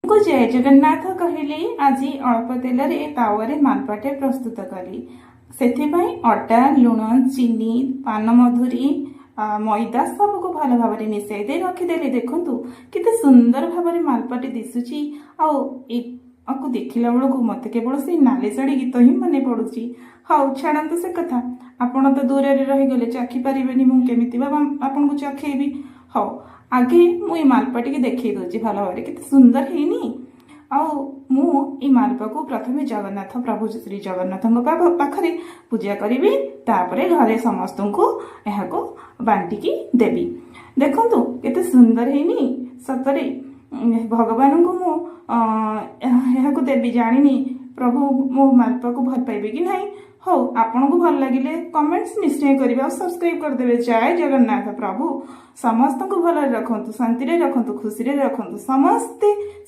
को जय जगन्नाथ कहली आज अल्प तेल तावे मालपाटे प्रस्तुत कली से अटा लुण चीनी पान मधुरी मैदा सबको भल भाव मिसई दे रखीदे। देखु केते सुंदर भाव मालपाटे दिशुची आपको देखला बेलू मत केवल से नाली साड़ी गीत ही मन पड़ुची। हाँ छाड़ू से कथा आपण तो दूर रहीगले चाखी पारे मुझे आपन को चखेबी। हाँ आगे मुझे मालपाटी देखे दूसरी भल भाव के सुंदर है आई मालपा को प्रथम जगन्नाथ प्रभु श्री जगन्नाथ पाखरे पूजा करी तापर घरे समस्त को यह बांटिकी देवी। देखु केते सुंदर है सतरे भगवान को मुझे देवी जानी प्रभु मो मालपा को भल पाइबे कि नहीं। हो आपन को भल लगे कमेंट्स निश्चय करेंगे और सब्सक्राइब करदे। जय जगन्नाथ प्रभु समस्त को भल रखु शांति रखु खुशी रखु समस्ते।